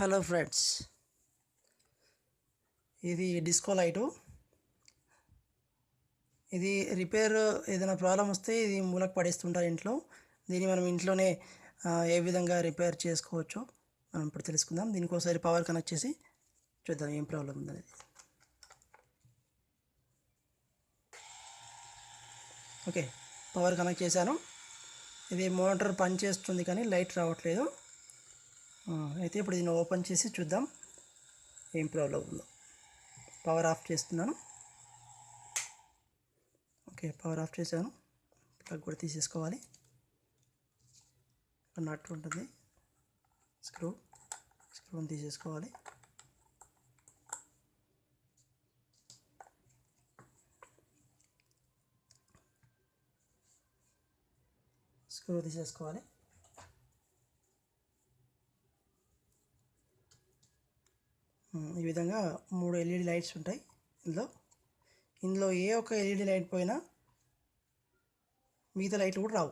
Hello friends, ఇది disco light. ఇది repair ఏదైనా ప్రాబ్లం వస్తే ఇది మూలకు పడేస్తుంటారు ఇంట్లో. దీన్ని మనం ఇంట్లోనే ఏ విధంగా రిపేర్ చేసుకోవచ్చో మనం ఇప్పుడు తెలుసుకుందాం. దీనికోసారి పవర్ కనెక్ట్ చేసి చూద్దాం ఏం ప్రాబ్లం ఉందనేది. ఓకే, పవర్ కనెక్ట్ చేశాను. ఇది మోటార్ పని చేస్తుంది కానీ లైట్ రావట్లేదు. అయితే ఇప్పుడు దీన్ని ఓపెన్ చేసి చూద్దాం ఏం ప్రాబ్లం ఉందో. పవర్ ఆఫ్ చేస్తున్నాను. ఓకే, పవర్ ఆఫ్ చేశాను. ప్లగ్ కూడా తీసేసుకోవాలి. నట్ ఉంటుంది, స్క్రూని తీసేసుకోవాలి. స్క్రూ తీసేసుకోవాలి. ఈ విధంగా 3 ఎల్ఈడి లైట్స్ ఉంటాయి ఇందులో ఏ ఒక్క ఎల్ఈడి లైట్ పోయినా మిగతా లైట్లు కూడా రావు.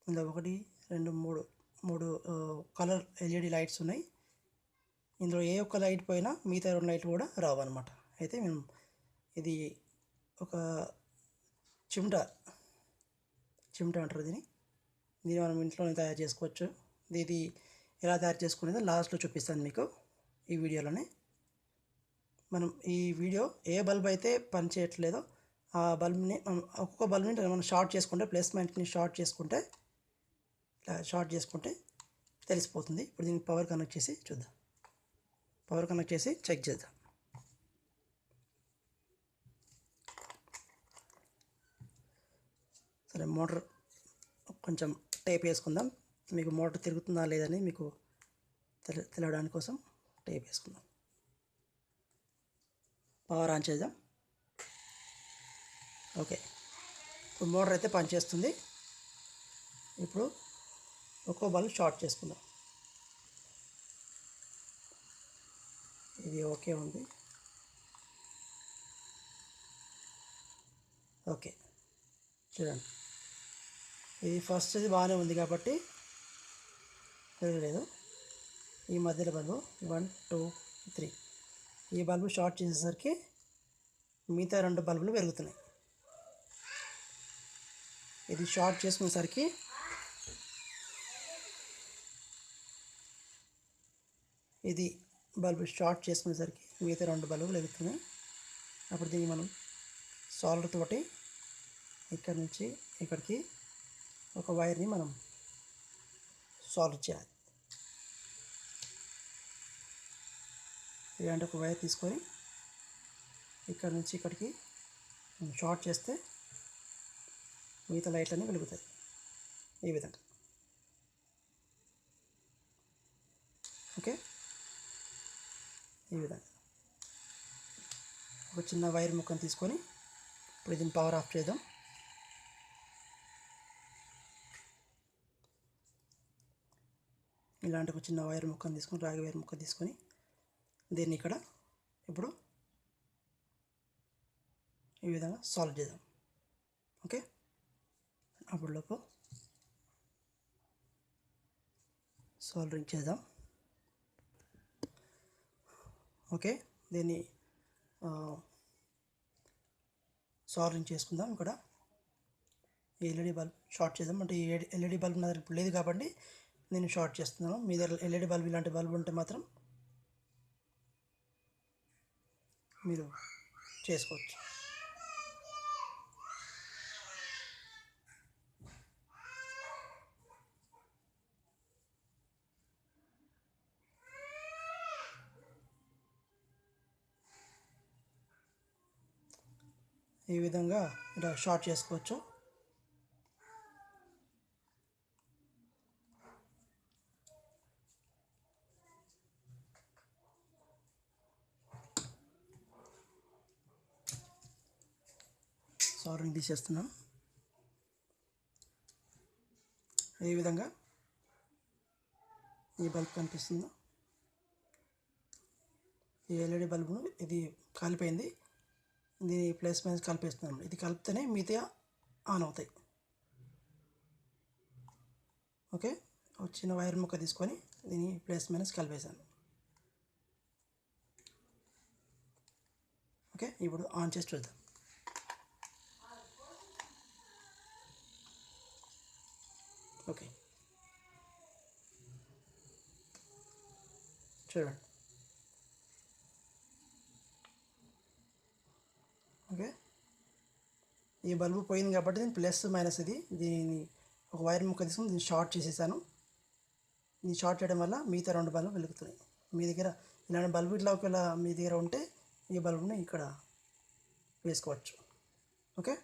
ఇందులో 1 2 3 కలర్ ఎల్ఈడి లైట్స్ ఉన్నాయి. ఇందులో ఏ ఒక్క లైట్ పోయినా మిగతా 2 లైట్లు కూడా రావు అనమాట. అయితే మేము ఇది ఒక చిమ్టా అంటారు దీన్ని మనం ఇంట్లోనే తయారు చేసుకోవచ్చు. ఇది ఎలా తయారు చేసుకునేదో లాస్ట్లో చూపిస్తాను మీకు ఈ వీడియోలోనే. మనం ఈ వీడియో ఏ బల్బ్ అయితే పని చేయట్లేదో ఆ బల్బ్ని ఒక్కొక్క బల్బ్ని మనం షార్ట్ చేసుకుంటే, ప్లేస్మెంట్ని షార్ట్ చేసుకుంటే తెలిసిపోతుంది. ఇప్పుడు దీనికి పవర్ కనెక్ట్ చేసి చూద్దాం. పవర్ కనెక్ట్ చేసి చెక్ చేద్దాం. సరే, మోటార్ కొంచెం టేప్ వేసుకుందాం. మీకు మోటార్ తిరుగుతుందా లేదని మీకు తెలియడానికి కోసం టేప్ వేసుకుందాం. పవర్ ఆన్ చేద్దాం. ఓకే, ఇప్పుడు మోటార్ అయితే పనిచేస్తుంది. ఇప్పుడు ఒక్కో బల్బ్ షార్ట్ చేసుకుందాం. ఇది ఓకే ఉంది. ఓకే, చూడండి, ఇది ఫస్ట్ ఇది బాగానే ఉంది కాబట్టి తిరగలేదు. ఈ మధ్యలో బల్బు 1 2 3 ఈ బల్బు షార్ట్ చేసేసరికి మిగతా 2 బల్బులు పెరుగుతున్నాయి. ఇది షార్ట్ చేసుకునేసరికి మిగతా 2 బల్బులు వెలుగుతున్నాయి. అప్పుడు దీన్ని మనం సాల్డర్ తోటి ఇక్కడ నుంచి ఇక్కడికి ఒక వైర్ని మనం సాల్వ్ చేయాలి. ఇలాంటి ఒక వైర్ తీసుకొని ఇక్కడ నుంచి ఇక్కడికి షార్ట్ చేస్తే మిగతా లైట్లన్నీ వెలుగుతాయి. ఈ విధంగా. ఓకే, ఈ విధంగా ఒక చిన్న వైర్ ముక్కను తీసుకొని ఇప్పుడు దీన్ని పవర్ ఆఫ్ చేద్దాం. ఇలాంటి ఒక చిన్న వైర్ ముక్కను తీసుకొని, రాగి వైర్ ముక్క తీసుకొని దీన్ని ఇక్కడ ఇప్పుడు ఈ విధంగా సాల్వ్ చేద్దాం. ఓకే, అప్పుడులోపు సాల్డరింగ్ చేద్దాం. ఓకే, దీన్ని సాల్డరింగ్ చేసుకుందాం. ఇక్కడ ఈ ఎల్ఈడి బల్బ్ షార్ట్ చేద్దాం. అంటే ఈ ఎల్ఈడి బల్బ్ నా దగ్గర ఇప్పుడు లేదు కాబట్టి నేను షార్ట్ చేస్తున్నాను. మీ దగ్గర ఎల్ఈడి బల్బ్ ఇలాంటి బల్బ్ ఉంటే మాత్రం మీరు చేసుకోవచ్చు. ఈ విధంగా ఇలా షార్ట్ చేసుకోవచ్చు. సాల్డరింగ్ తీసేస్తున్నాను. ఈ విధంగా ఈ బల్బ్ కనిపిస్తుందా? ఈ ఎల్ఈడి బల్బును ఇది కాలిపోయింది. దీని ప్లేస్మెంట్స్ కలిపేస్తున్నాను. ఇది కలిపితేనే మిగతా ఆన్ అవుతాయి. ఓకే, ఒక చిన్న వైర్ ముక్క తీసుకొని దీని ప్లస్ మైనస్ కలిపేసాను. ఓకే, ఇప్పుడు ఆన్ చేసి చూద్దాం. ఓకే, చూడండి. ఓకే, ఈ బల్బు పోయింది కాబట్టి దీని ప్లస్ మైనస్ దీన్ని ఒక వైర్ ముక్క తీసుకుని దీన్ని షార్ట్ చేసేసాను. దీన్ని షార్ట్ చేయడం వల్ల మిగతా 2 బల్బులు వెలుగుతున్నాయి. మీ దగ్గర ఇలాంటి బల్బు ఇట్లా ఒకవేళ మీ దగ్గర ఉంటే ఈ బల్బుని ఇక్కడ వేసుకోవచ్చు. ఓకే,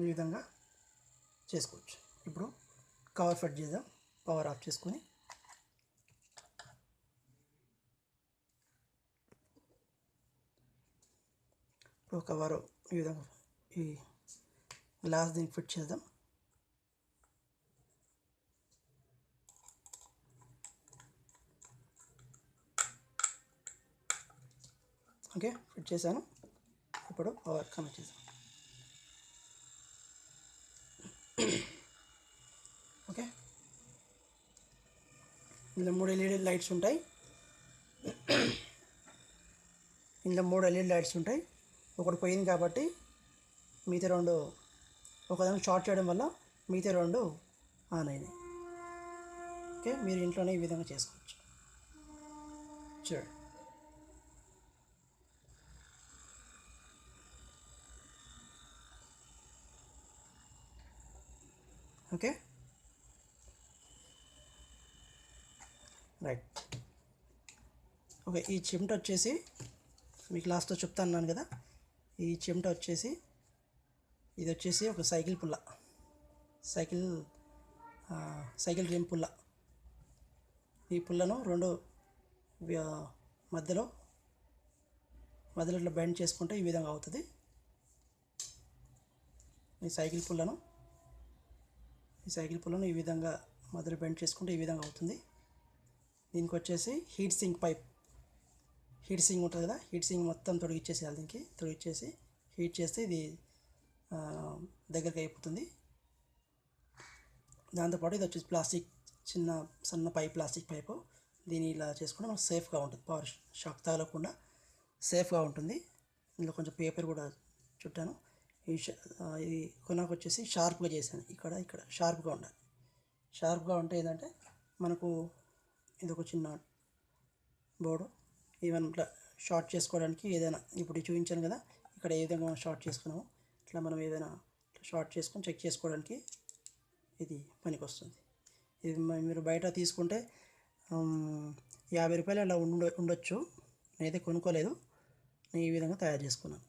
ఈ విధంగా చేసుకోవచ్చు. ఇప్పుడు కవర్ ఫిట్ చేద్దాం. పవర్ ఆఫ్ చేసుకొని ఇప్పుడు కవర్ ఈ విధంగా ఈ గ్లాస్ దీనికి ఫిట్ చేద్దాం. ఓకే, ఫిట్ చేశాను. ఇప్పుడు పవర్ కనెక్ట్ చేద్దాం. ఓకే, ఇందులో 3 LED లైట్స్ ఉంటాయి. ఒకటి పోయింది కాబట్టి మిగతా 2 ఒకదాన్ని షార్ట్ చేయడం వల్ల మిగతా 2 ఆన్ అయినాయి. ఓకే, మీరు ఇంట్లోనే ఈ విధంగా చేసుకోవచ్చు. చూడండి. Okay, right. ఓకే, ఈ చిమ్ట వచ్చేసి మీకు లాస్ట్లో చెప్తా అన్నాను కదా, ఈ చిమ్ట వచ్చేసి ఇది వచ్చేసి ఒక సైకిల్ పుల్ల, సైకిల్ రిమ్ పుల్ల. ఈ పుల్లను 2 మధ్యలో ఇట్లా బెండ్ చేసుకుంటే ఈ విధంగా అవుతుంది. ఈ సైకిల్ పుల్లను ఈ విధంగా మధ్యలో బెండ్ చేసుకుంటే ఈ విధంగా అవుతుంది. దీనికి వచ్చేసి హీట్ సింక్ ఉంటుంది కదా, హీట్ సింక్ మొత్తం తొలగిచ్చేసేయాలి. దీనికి తొలగిచ్చేసి హీట్ చేస్తే ఇది దగ్గరికి అయిపోతుంది. దాంతోపాటు ఇది వచ్చేసి సన్న ప్లాస్టిక్ పైపు. దీన్ని ఇలా చేసుకుంటే మనకు సేఫ్గా ఉంటుంది, పవర్ షాక్ తగలకుండా సేఫ్గా ఉంటుంది. ఇందులో కొంచెం పేపర్ కూడా చుట్టాను. ఇది కొనకు వచ్చేసి షార్ప్గా చేశాను. ఇక్కడ షార్ప్గా ఉండాలి. షార్ప్గా ఉంటే ఏంటంటే మనకు ఇది ఒక చిన్న బోర్డు, ఈవెన్ ఇట్లా షార్ట్ చేసుకోవడానికి ఏదైనా ఇప్పుడు చూపించాను కదా, ఇక్కడ ఏ విధంగా మనం షార్ట్ చేసుకున్నాము ఇట్లా మనం ఏదైనా షార్ట్ చేసుకొని చెక్ చేసుకోవడానికి ఇది పనికి వస్తుంది. ఇది మీరు బయట తీసుకుంటే 50 రూపాయలు అలా ఉండొచ్చు. నేనైతే కొనుక్కోలేదు, నేను ఈ విధంగా తయారు చేసుకున్నాను.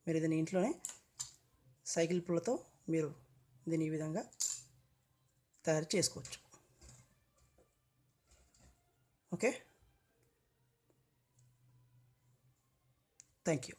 మీరు దీన్ని ఇంట్లోనే సైకిల్ పుల్లతో మీరు దీన్ని ఈ విధంగా తయారు చేసుకోవచ్చు. Okay, thank you.